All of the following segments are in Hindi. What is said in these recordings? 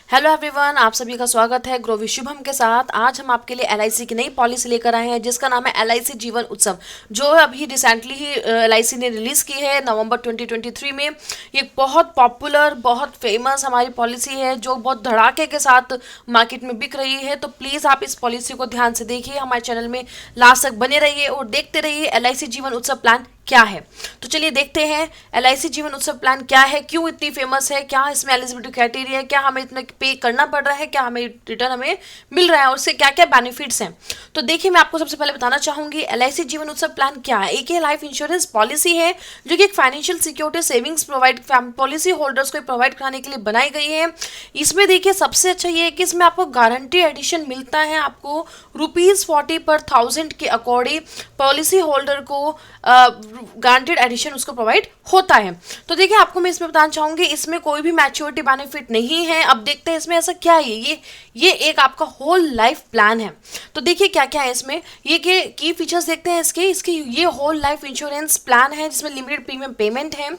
हेलो एवरीवन, आप सभी का स्वागत है ग्रो विद शुभम के साथ। आज हम आपके लिए एलआईसी की नई पॉलिसी लेकर आए हैं जिसका नाम है एलआईसी जीवन उत्सव, जो अभी रिसेंटली ही एलआईसी ने रिलीज़ की है नवंबर 2023 में। ये बहुत पॉपुलर, बहुत फेमस हमारी पॉलिसी है जो बहुत धड़ाके के साथ मार्केट में बिक रही है। तो प्लीज़ आप इस पॉलिसी को ध्यान से देखिए, हमारे चैनल में लास्ट तक बने रहिए और देखते रहिए एलआईसी जीवन उत्सव प्लान क्या है। तो चलिए देखते हैं एलआईसी जीवन उत्सव प्लान क्या है, क्यों इतनी फेमस है, क्या इसमें एलिजिबिलिटी क्राइटेरिया है, क्या हमें इतना पे करना पड़ रहा है, क्या हमें रिटर्न हमें मिल रहा है और उससे क्या क्या बेनिफिट्स हैं। तो देखिए, मैं आपको सबसे पहले बताना चाहूंगी एलआईसी जीवन उत्सव प्लान क्या है। एक लाइफ इंश्योरेंस पॉलिसी है जो कि एक financial security savings provide policy holders को प्रोवाइड कराने के लिए बनाई गई है। इसमें देखिए सबसे अच्छा ये है कि इसमें आपको गारंटी एडिशन मिलता है, आपको ₹40 पर 1000 के अकॉर्डिंग पॉलिसी होल्डर को गारंटेड एडिशन उसको प्रोवाइड होता है। तो देखिए, आपको मैं इसमें बताना चाहूंगी इसमें कोई भी मैच्योरिटी बेनिफिट नहीं है। अब देखते हैं इसमें ऐसा क्या है। ये एक आपका होल लाइफ प्लान है। तो देखिए क्या क्या है इसमें, ये के की फीचर्स देखते हैं इसके ये होल लाइफ इंश्योरेंस प्लान है जिसमें लिमिटेड प्रीमियम पेमेंट है।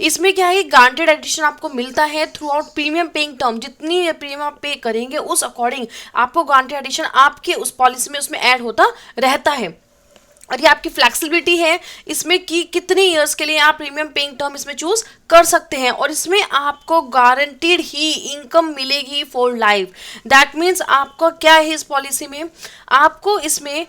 इसमें क्या है, गारंटेड एडिशन आपको मिलता है through out premium paying term. जितनी प्रीमियम आप पे करेंगे उस अकॉर्डिंग आपको गारंटेड एडिशन आपके उस पॉलिसी में उसमें ऐड होता रहता है। और ये आपकी फ्लेक्सिबिलिटी है इसमें कि कितने ईयर्स के लिए आप प्रीमियम पेइंग टर्म इसमें चूज कर सकते हैं। और इसमें आपको गारंटीड ही इनकम मिलेगी फॉर लाइफ। दैट मीन्स आपको क्या है, इस पॉलिसी में आपको इसमें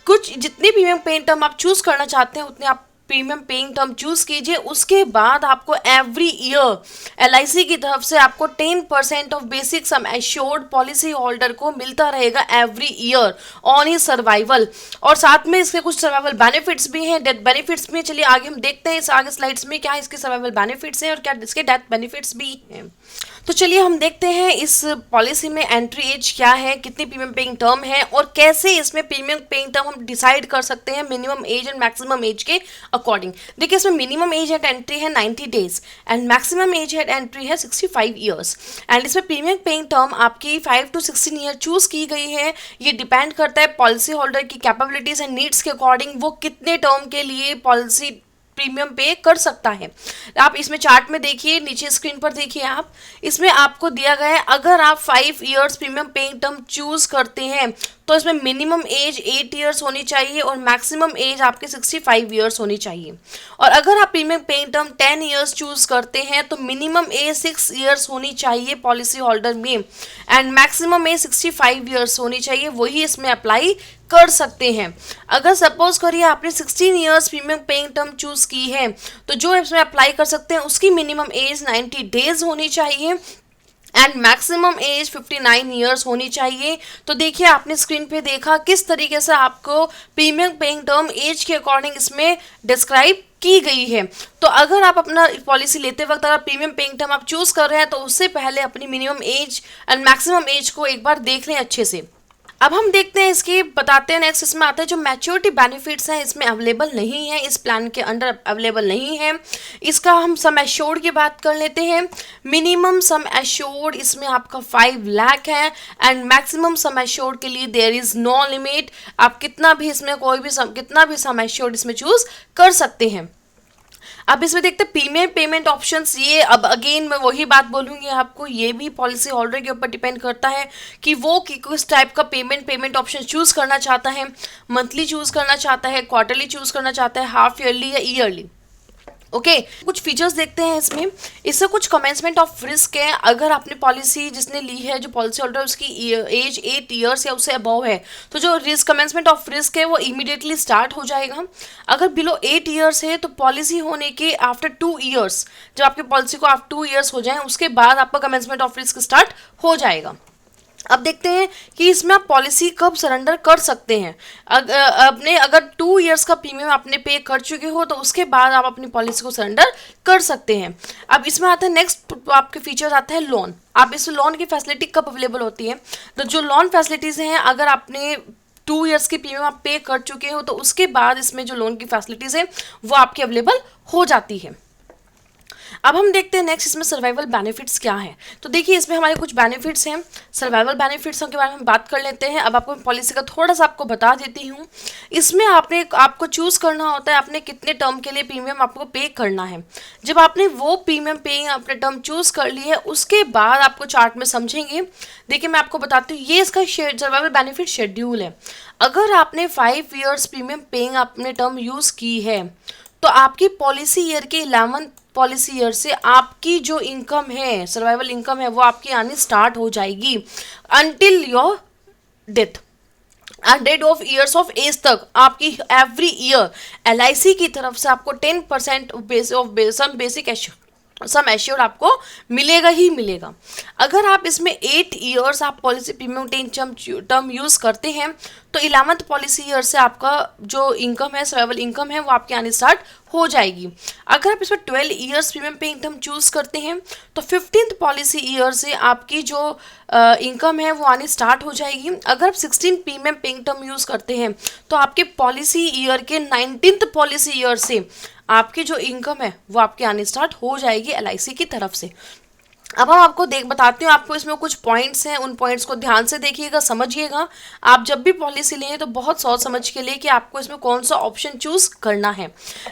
कुछ जितनी प्रीमियम पेइंग टर्म आप चूज करना चाहते हैं उतने आप प्रीमियम पेइंग टर्म चूज कीजिए। उसके बाद आपको एवरी ईयर एलआईसी की तरफ से आपको 10% of basic sum assured policy holder को मिलता रहेगा every year on he survival. और साथ में इसके कुछ सर्वाइवल बेनिफिट्स भी हैं, डेथ बेनिफिट्स भी हैं। चलिए आगे हम देखते हैं इस आगे स्लाइड्स में क्या इसके सर्वाइवल बेनिफिट्स हैं और क्या इसके डेथ बेनिफिट्स भी हैं। तो चलिए हम देखते हैं इस पॉलिसी में एंट्री एज क्या है, कितनी प्रीमियम पेइंग टर्म है और कैसे इसमें प्रीमियम पेइंग टर्म हम डिसाइड कर सकते हैं minimum age and maximum age के अकॉर्डिंग। देखिए, इसमें मिनिमम एज एट एंट्री है 90 days and maximum age eight entry है 65 ईयर्स। एंड इसमें प्रीमियम पेइंग टर्म आपकी 5 to 16 ईयर चूज की गई है। ये डिपेंड करता है पॉलिसी होल्डर की कैपेबिलिटीज एंड नीड्स के अकॉर्डिंग वो कितने टर्म के लिए पॉलिसी प्रीमियम पे कर सकता है। आप इसमें चार्ट में देखिए, नीचे स्क्रीन पर देखिए आप, इसमें आपको दिया गया है अगर आप 5 years premium paying term choose करते हैं तो इसमें मिनिमम एज 8 ईयर्स होनी चाहिए और मैक्सिमम एज आपके 65 ईयर्स होनी चाहिए। और अगर आप premium paying term 10 years choose करते हैं तो मिनिमम एज 6 ईयर्स होनी चाहिए पॉलिसी होल्डर में एंड मैक्सिमम एज 65 ईयर्स होनी चाहिए, वही इसमें अप्लाई कर सकते हैं। अगर सपोज करिए आपने 16 years premium paying term choose की है तो जो इसमें अप्लाई कर सकते हैं उसकी मिनिमम एज 90 डेज होनी चाहिए एंड मैक्सिमम एज 59 ईयर्स होनी चाहिए। तो देखिए, आपने स्क्रीन पे देखा किस तरीके से आपको प्रीमियम पेइंग टर्म एज के अकॉर्डिंग इसमें डिस्क्राइब की गई है। तो अगर आप अपना पॉलिसी लेते वक्त अगर प्रीमियम पेइंग टर्म आप चूज कर रहे हैं तो उससे पहले अपनी minimum age and maximum age को एक बार देख लें अच्छे से। अब हम देखते हैं इसके बताते हैं नेक्स्ट इसमें आता है जो मैच्योरिटी बेनिफिट्स हैं इसमें अवेलेबल नहीं है, इस प्लान के अंडर अवेलेबल नहीं है। इसका हम सम एश्योर्ड की बात कर लेते हैं। मिनिमम सम एश्योर्ड इसमें आपका 5 लाख है एंड मैक्सिमम सम एश्योर्ड के लिए देयर इज नो लिमिट। आप कितना भी इसमें कितना भी सम एश्योर्ड इसमें चूज कर सकते हैं। अब इसमें देखते हैं प्रीमियम पेमेंट ऑप्शंस। ये अब अगेन मैं वही बात बोलूँगी आपको, ये भी पॉलिसी होल्डर के ऊपर डिपेंड करता है कि वो किस टाइप का पेमेंट ऑप्शन चूज करना चाहता है। मंथली चूज करना चाहता है, क्वार्टरली चूज करना चाहता है, हाफ ईयरली या ईयरली। ओके कुछ फीचर्स देखते हैं इसमें। इससे कुछ कमेंसमेंट ऑफ रिस्क है। अगर आपने पॉलिसी जिसने ली है, जो पॉलिसी होल्डर उसकी एज 8 ईयर्स या उससे अबव है तो जो रिस्क कमेंसमेंट ऑफ रिस्क है वो इमीडिएटली स्टार्ट हो जाएगा। अगर बिलो 8 ईयर्स है तो पॉलिसी होने के आफ्टर 2 ईयर्स, जब आपकी पॉलिसी को आप 2 ईयर्स हो जाए उसके बाद आपका कमेंसमेंट ऑफ रिस्क स्टार्ट हो जाएगा। अब देखते हैं कि इसमें आप पॉलिसी कब सरेंडर कर सकते हैं। अपने अगर 2 इयर्स का प्रीमियम आपने पे कर चुके हो तो उसके बाद आप अपनी पॉलिसी को सरेंडर कर सकते हैं। अब इसमें आता है नेक्स्ट आपके फीचर्स आता है लोन। आप इस लोन की फैसिलिटी कब अवेलेबल होती है, तो जो लोन फैसिलिटीज़ हैं अगर आपने 2 इयर्स की प्रीमियम आप पे कर चुके हो तो उसके बाद इसमें जो लोन की फैसिलिटीज़ है वो आपकी अवेलेबल हो जाती है। अब हम देखते हैं नेक्स्ट इसमें सर्वाइवल बेनिफिट्स क्या है। तो देखिए इसमें हमारे कुछ बेनिफिट्स हैं, सर्वाइवल बेनिफिट्स के बारे में बात कर लेते हैं। अब आपको पॉलिसी का थोड़ा सा आपको बता देती हूँ। इसमें आपको चूज करना होता है आपने कितने टर्म के लिए प्रीमियम आपको पे करना है। जब आपने वो प्रीमियम पे अपने टर्म चूज कर ली है उसके बाद आपको चार्ट में समझेंगे। देखिए मैं आपको बताती हूँ, ये इसका सर्वाइवल बेनिफिट शेड्यूल है। अगर आपने 5 ईयर्स प्रीमियम पेइंग आपने टर्म यूज की है तो आपकी पॉलिसी ईयर के 11th पॉलिसी ईयर से आपकी जो इनकम है, सर्वाइवल इनकम है, वो आपकी आनी स्टार्ट हो जाएगी until your death. 100 of years of age तक आपकी एवरी ईयर LIC की तरफ से आपको 10% of sum basic sum assured आपको मिलेगा ही मिलेगा। अगर आप इसमें 8 ईयर्स आप पॉलिसी प्रीमियम टर्म यूज करते हैं तो 11th पॉलिसी ईयर से आपका जो इनकम है, सर्वाइवल इनकम है, वो आपके आने स्टार्ट हो जाएगी। अगर आप इसमें 12 years premium paying term choose करते हैं तो 15th पॉलिसी ईयर से आपकी जो इनकम है वो आनी स्टार्ट हो जाएगी। अगर आप 16 प्रीमियम पेइंग टर्म यूज करते हैं तो आपके पॉलिसी ईयर के 19th पॉलिसी ईयर से आपकी जो इनकम है वो आपके आने स्टार्ट हो जाएगी LIC की तरफ से। अब हम आपको बताती हूँ, आपको इसमें कुछ पॉइंट्स हैं, उन पॉइंट्स को ध्यान से देखिएगा, समझिएगा। आप जब भी पॉलिसी लें तो बहुत सोच समझ के लिए कि आपको इसमें कौन सा ऑप्शन चूज करना है।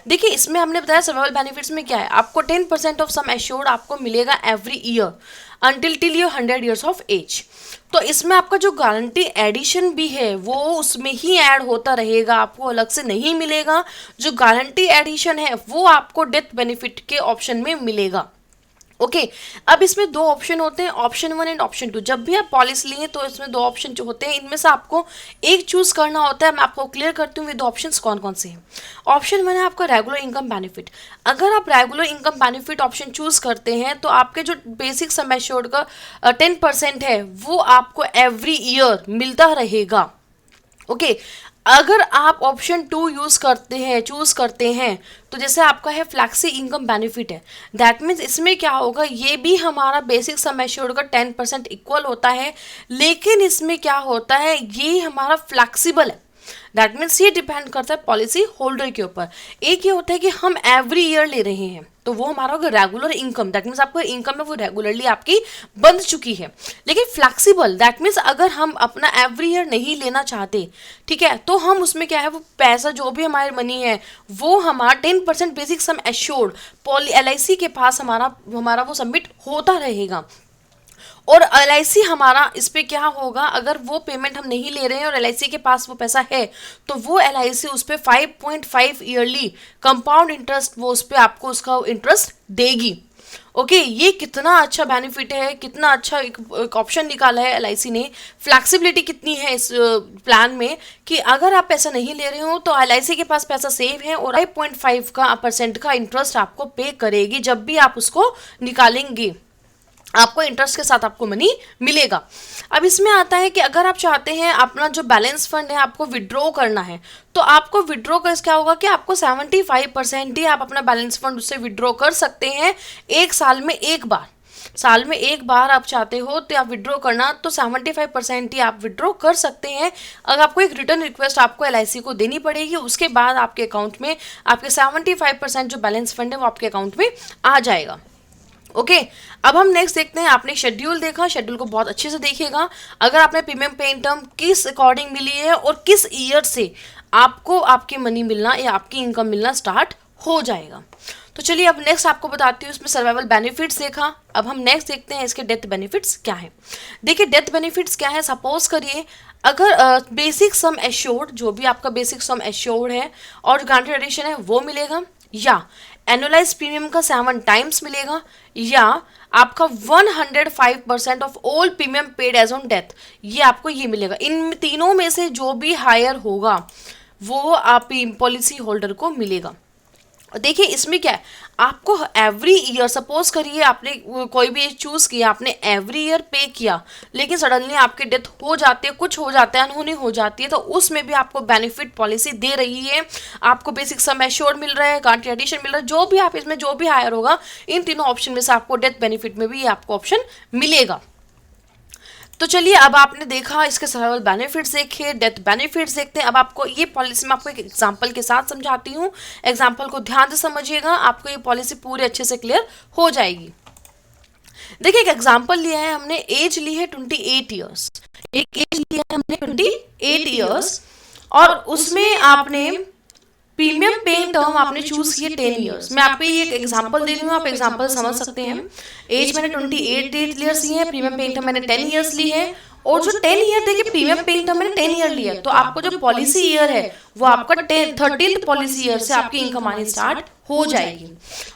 देखिए इसमें हमने बताया सर्वाइवल बेनिफिट्स में क्या है, आपको 10% ऑफ सम एश्योर्ड आपको मिलेगा every year till your 100 years of age. तो इसमें आपका जो गारंटी एडिशन भी है वो उसमें ही ऐड होता रहेगा, आपको अलग से नहीं मिलेगा। जो गारंटी एडिशन है वो आपको डेथ बेनिफिट के ऑप्शन में मिलेगा। ओके अब इसमें दो ऑप्शन होते हैं, ऑप्शन 1 एंड ऑप्शन 2। जब भी आप पॉलिसी लिए तो इसमें दो ऑप्शन जो होते हैं, इनमें से आपको एक चूज करना होता है। मैं आपको क्लियर करती हूँ ये दो ऑप्शंस कौन कौन से हैं। ऑप्शन 1 है आपका रेगुलर इनकम बेनिफिट। अगर आप regular income benefit option choose करते हैं तो आपके जो बेसिक सम एश्योर्ड का 10% है वो आपको एवरी ईयर मिलता रहेगा। ओके अगर आप ऑप्शन 2 चूज करते हैं तो जैसे आपका है फ्लैक्सी इनकम बेनिफिट है, दैट मीन्स इसमें क्या होगा, ये भी हमारा बेसिक सम एश्योर्ड का 10% इक्वल होता है, लेकिन इसमें क्या होता है ये हमारा फ्लैक्सीबल है। दैट मीन्स ये डिपेंड करता है पॉलिसी होल्डर के ऊपर। एक ये होता है कि हम एवरी ईयर ले रहे हैं तो वो हमारा होगा रेगुलर इनकम, दैट मीन्स आपको इनकम है वो रेगुलरली आपकी बंध चुकी है। लेकिन फ्लैक्सीबल दैट मीन्स अगर हम अपना एवरी ईयर नहीं लेना चाहते, ठीक है, तो हम उसमें क्या है वो पैसा जो भी हमारी मनी है वो हमारा 10% बेसिक सम एश्योर्ड LIC के पास हमारा वो सबमिट होता रहेगा। और LIC हमारा इस पे क्या होगा, अगर वो पेमेंट हम नहीं ले रहे हैं और LIC के पास वो पैसा है तो वो LIC उस पर 5.5 ईयरली कंपाउंड इंटरेस्ट वो उस पर आपको उसका इंटरेस्ट देगी। ओके ये कितना अच्छा बेनिफिट है, कितना अच्छा एक ऑप्शन निकाला है LIC ने। फ्लैक्सिबिलिटी कितनी है इस प्लान में कि अगर आप पैसा नहीं ले रहे हो तो LIC के पास पैसा सेव है और 5.5% का इंटरेस्ट आपको पे करेगी जब भी आप उसको निकालेंगे, आपको इंटरेस्ट के साथ आपको मनी मिलेगा। अब इसमें आता है कि अगर आप चाहते हैं अपना जो बैलेंस फंड है आपको विड्रॉ करना है तो आपको विड्रॉ कर क्या होगा कि आपको 75% ही आप अपना बैलेंस फंड उससे विड्रॉ कर सकते हैं एक साल में एक बार। साल में एक बार आप चाहते हो तो आप विड्रॉ करना तो 75% ही आप विड्रॉ कर सकते हैं। अगर आपको एक रिटर्न रिक्वेस्ट आपको LIC को देनी पड़ेगी, उसके बाद आपके अकाउंट में आपके 75% जो बैलेंस फंड है वो आपके अकाउंट में आ जाएगा। ओके अब हम नेक्स्ट देखते हैं। आपने शेड्यूल देखा, शेड्यूल को बहुत अच्छे से देखिएगा। अगर आपने प्रीमियम पेइंग टर्म किस अकॉर्डिंग मिली है और किस ईयर से आपको आपकी मनी मिलना या आपकी इनकम मिलना स्टार्ट हो जाएगा। तो चलिए अब नेक्स्ट आपको बताती हूँ। इसमें सर्वाइवल बेनिफिट्स देखा, अब हम नेक्स्ट देखते हैं इसके डेथ बेनिफिट्स क्या है। देखिए डेथ बेनिफिट्स क्या है, सपोज करिए अगर बेसिक सम एश्योर्ड जो भी आपका बेसिक सम एश्योर्ड है और गारंटी एडिशन है वो मिलेगा, या एनुअलाइज प्रीमियम का 7 टाइम्स मिलेगा, या आपका 105% of all premium paid as on death, ये आपको ये मिलेगा। इन तीनों में से जो भी हायर होगा वो आप पॉलिसी होल्डर को मिलेगा। देखिए इसमें क्या है, आपको एवरी ईयर सपोज करिए आपने कोई भी चूज किया, आपने एवरी ईयर पे किया, लेकिन सडनली आपकी डेथ हो जाती है, कुछ हो जाता है, अनहोनी हो जाती है, तो उसमें भी आपको बेनिफिट पॉलिसी दे रही है। आपको बेसिक सम एश्योर्ड मिल रहा है, गारंटी एडिशन मिल रहा है, जो भी आप इसमें जो भी हायर होगा इन तीनों ऑप्शन में से आपको डेथ बेनिफिट में भी आपको ऑप्शन मिलेगा। तो चलिए, अब आपने देखा इसके सर्वाइवल बेनिफिट्स देखे, डेथ बेनिफिट्स देखते हैं। अब आपको ये पॉलिसी मैं आपको एक एग्जांपल के साथ समझाती हूँ। एग्जांपल को ध्यान से समझिएगा, आपको ये पॉलिसी पूरी अच्छे से क्लियर हो जाएगी। देखिए, एक एग्जांपल लिया है हमने, एज ली है 28 ईयर्स। एक एज लिया है हमने 28 ईयर्स, और उसमें आपने प्रीमियम पेइंग टर्म आपने चूज किए 10 ईयर्स। मैं आपको ये एक एग्जांपल दे रही हूँ, आप एग्जांपल समझ सकते हैं। एज मैंने 28 ईयर्स ली है, प्रीमियम पेइंग टर्म मैंने 10 ईयर्स ली है, और जो 10 ईयर देखिए प्रीमियम पेइंग टर्म मैंने 10 ईयर लिया, तो आपको जो पॉलिसी ईयर है वो आपका 13th पॉलिसी ईयर से आपकी इनकम आनी स्टार्ट हो जाएगी।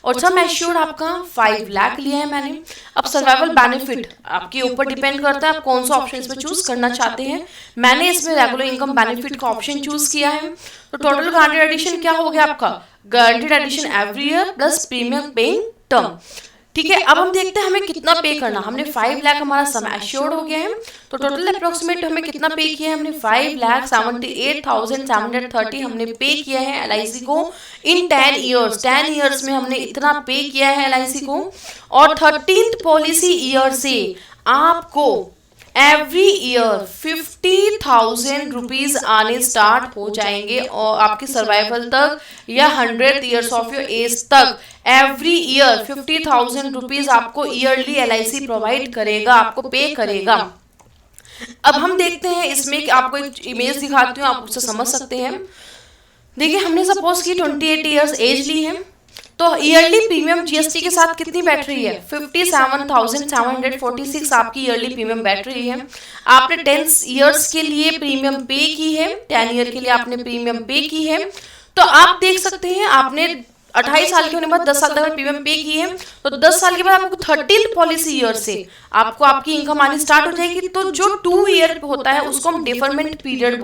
और सम एश्योर्ड आपका 5 लाख लिया है मैंने। अब सर्वाइवल बेनिफिट आपके ऊपर डिपेंड करता है, आप कौन सा ऑप्शन इसमें चूज करना चाहते हैं। मैंने इसमें रेगुलर इनकम बेनिफिट का ऑप्शन चूज किया है। तो टोटल गारंटेड एडिशन क्या हो गया आपका, guaranteed addition every year plus premium paying term. ठीक है, अब हम देखते हैं हमें कितना पे करना। हमने 5 लाख हमारा सम एश्योर्ड हो गया है, तो टोटल अप्रोक्सीमेट हमें कितना पे किया है, हमने 5,78,730 हमने पे किया है LIC को इन 10 ईयर्स। 10 ईयर्स में हमने इतना पे किया है LIC को, और 13th पॉलिसी ईयर से आपको एवरी ईयर 50,000 रुपीज आने स्टार्ट हो जाएंगे, और आपकी सर्वाइवल तक या 100 ईयर्स ऑफ योर एज तक एवरी ईयर 50,000 रुपीज आपको ईयरली LIC प्रोवाइड करेगा, आपको पे करेगा। अब हम देखते हैं इसमें कि आपको एक इमेज दिखाती हूँ, आप उससे समझ सकते हैं। देखिए, हमने सपोज की 28 ईयर्स एज ली है, तो ईयरली प्रीमियम GST के साथ कितनी बैठ रही है, 57,746 आपकी ईयरली प्रीमियम बैठ रही है। आपने 10 ईयर्स के लिए प्रीमियम पे की है, 10 ईयर के लिए आपने प्रीमियम पे की है। तो आप देख सकते हैं आपने 28 साल के होने के बाद 10 साल तक प्रीमियम पे की है, तो 10 साल के बाद आपको 13th पॉलिसी ईयर से आपको आपकी इनकम आनी स्टार्ट हो जाएगी। तो जो 2 ईयर होता है उसको हम डेफरमेंट पीरियड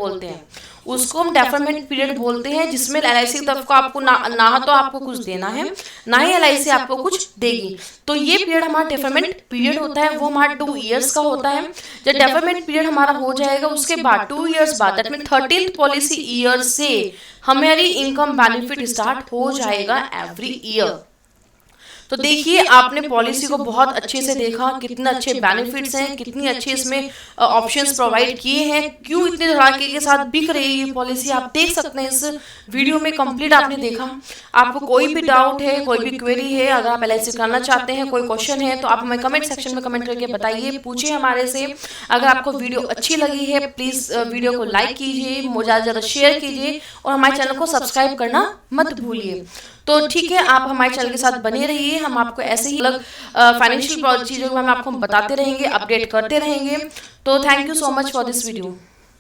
बोलते हैं, जिसमें LIC की तरफ को आपको ना तो आपको कुछ देना है, ना ही LIC आपको कुछ देगी। तो ये पीरियड हमारा डेफरमेंट पीरियड होता है, वो हमारा 2 ईयर्स का होता है। जब डेफरमेंट पीरियड हमारा हो जाएगा, उसके बाद 2 ईयर्स बाद that mean 13th policy year से हमारी इनकम बेनिफिट स्टार्ट हो जाएगा एवरी ईयर। तो देखिए, आपने पॉलिसी को बहुत अच्छे से देखा, कितने अच्छे बेनिफिट्स हैं, कितनी अच्छी इसमें ऑप्शंस प्रोवाइड किए हैं, क्यों इतने धड़ाके के साथ बिक रही है ये पॉलिसी, आप देख सकते हैं इस वीडियो में कंप्लीट आपने देखा। आपको कोई भी डाउट है, कोई भी क्वेरी है, अगर आप LIC करना चाहते हैं, कोई क्वेश्चन है, तो आप हमें कमेंट सेक्शन में कमेंट करके बताइए, पूछिए हमारे से। अगर आपको वीडियो अच्छी लगी है, प्लीज़ वीडियो को लाइक कीजिए, ज़्यादा से ज़्यादा शेयर कीजिए, और हमारे चैनल को सब्सक्राइब करना मत भूलिए। तो ठीक है, आप हमारे चैनल के साथ बने रहिए, हम आपको ऐसे ही अलग फाइनेंशियल चीज़ों को हम आपको बताते रहेंगे, अपडेट करते रहेंगे। तो thank you so much for this video.